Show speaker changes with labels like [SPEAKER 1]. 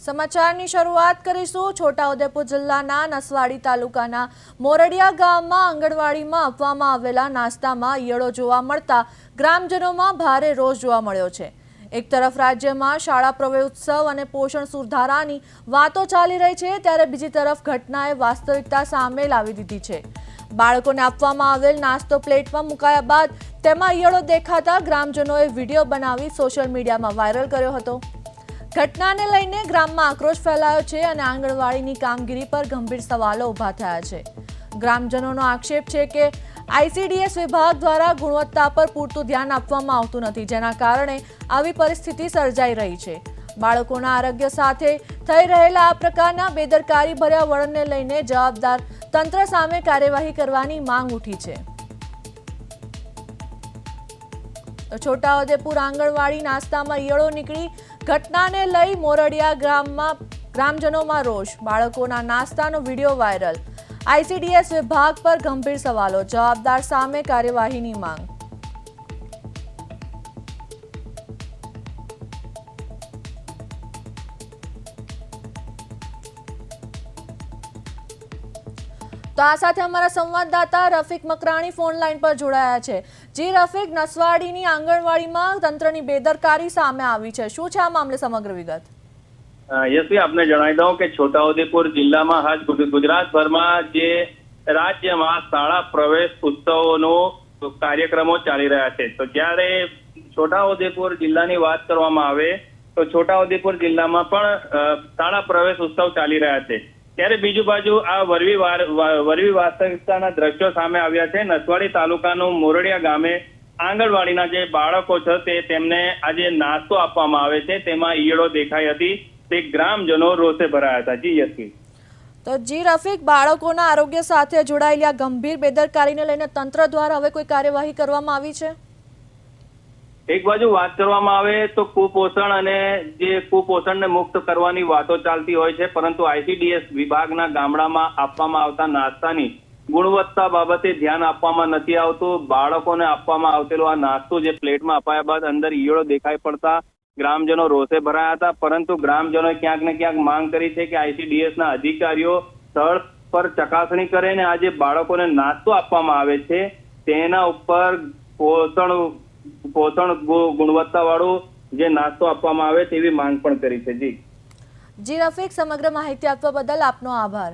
[SPEAKER 1] સમાચારની શરૂઆત કરીશું છોટાઉદેપુર જિલ્લાના નસવાડી તાલુકાના મોરડિયા ગામમાં આંગણવાડીમાં આપવામાં આવેલા નાસ્તામાં ઈયળો જોવા મળતા ગ્રામજનોમાં ભારે રોષ જોવા મળ્યો છે। એક તરફ રાજ્યમાં શાળા પ્રવેશોત્સવ અને પોષણ સુધારાની વાતો ચાલી રહી છે, ત્યારે બીજી તરફ ઘટનાએ વાસ્તવિકતા સામે લાવી દીધી છે। બાળકોને આપવામાં આવેલ નાસ્તો પ્લેટમાં મુકાયા બાદ તેમાં ઈયળો દેખાતા ગ્રામજનોએ વિડીયો બનાવી સોશિયલ મીડિયામાં વાયરલ કર્યો હતો। ઘટનાને લઈને ગ્રામમાં આક્રોશ ફેલાયો છે અને આંગણવાડીની કામગીરી પર ગંભીર સવાલો ઊભા થયા છે। ગ્રામજનોનો આક્ષેપ છે કે આઈસીડીએસ વિભાગ દ્વારા ગુણવત્તા પર પૂરતું ધ્યાન આપવામાં આવતું નથી, જેના કારણે આવી પરિસ્થિતિ સર્જાઈ રહી છે। બાળકોના આરોગ્ય સાથે થઈ રહેલા આ પ્રકારના બેદરકારી ભર્યા વલણને લઈને જવાબદાર તંત્ર સામે કાર્યવાહી કરવાની માંગ ઉઠી છે। છોટાઉદેપુર આંગણવાડી નાસ્તામાં ઈયળો નીકળી ઘટનાને લઈ મોરડિયા ગામમાં ગ્રામજનોમાં રોષ, બાળકોના નાસ્તાનો વિડીયો વાયરલ, આઈસીડીએસ વિભાગ પર ગંભીર સવાલો, જવાબદાર સામે કાર્યવાહીની માંગ। તો આ સાથે અમારા સંવાદદાતા રફીક મકરાણી ફોન લાઈન પર જોડાયા છે। જી રફીક, નસવાડીની આંગણવાડીમાં તંત્રની બેદરકારી સામે આવી છે, શું છે આ મામલે સમગ્ર વિગત?
[SPEAKER 2] યશવી, આપને જણાવી દઉં કે છોટાઉદેપુર જિલ્લામાં હાલ ગુજરાતભરમાં જે રાજ્યમાં શાળા પ્રવેશ ઉત્સવોનો કાર્યક્રમો ચાલી રહ્યા છે, તો જ્યારે છોટાઉદેપુર જિલ્લાની વાત કરવામાં આવે તો છોટાઉદેપુર જિલ્લામાં પણ શાળા પ્રવેશ ઉત્સવ ચાલી રહ્યા છે। ત્યારે બીજુ બાજુ આ વરવી વાસ્તવિકતાના દ્રશ્યો સામે આવ્યા છે। નસવાડી તાલુકાનું મોરડિયા ગામે આંગણવાડીના જે બાળકો છે તેમને આજે નાસ્તો આપવામાં આવે છે, તેમાં ઈયળો દેખાઈ હતી, તે ગ્રામજનો રોષે ભરાયા હતા। જી યશવી।
[SPEAKER 1] તો જી રફીક, બાળકોના આરોગ્ય સાથે જોડાયેલી આ ગંભીર બેદરકારીને લઈને તંત્ર દ્વારા હવે કોઈ કાર્યવાહી કરવામાં આવી છે?
[SPEAKER 2] એક બાજુ વાત કરવામાં આવે તો કુપોષણ અને જે કુપોષણને મુક્ત કરવાની વાતો ચાલતી હોય છે, પરંતુ આઈસીડીએસ વિભાગના ગામડામાં આપવામાં આવતા નાસ્તાની ગુણવત્તા બાબતે ધ્યાન આપવામાં નથી આવતું। બાળકોને આપવામાં આવતેલો આ નાસ્તો જે પ્લેટમાં અપાયા બાદ અંદર ઈયળો દેખાઈ પડતા ગ્રામજનો રોષે ભરાયા હતા, પરંતુ ગ્રામજનોએ ક્યાંક ને ક્યાંક માંગ કરી છે કે આઈસીડીએસના અધિકારીઓ સ્થળ પર ચકાસણી કરે અને આ જે બાળકોને નાસ્તો આપવામાં આવે છે તેના ઉપર પોષણ ગુણવત્તા વાળો જે નાસ્તો આપવામાં આવે તેવી માંગ પણ કરી છે। જી
[SPEAKER 1] રફીક, સમગ્ર માહિતી આપવા બદલ આપનો આભાર।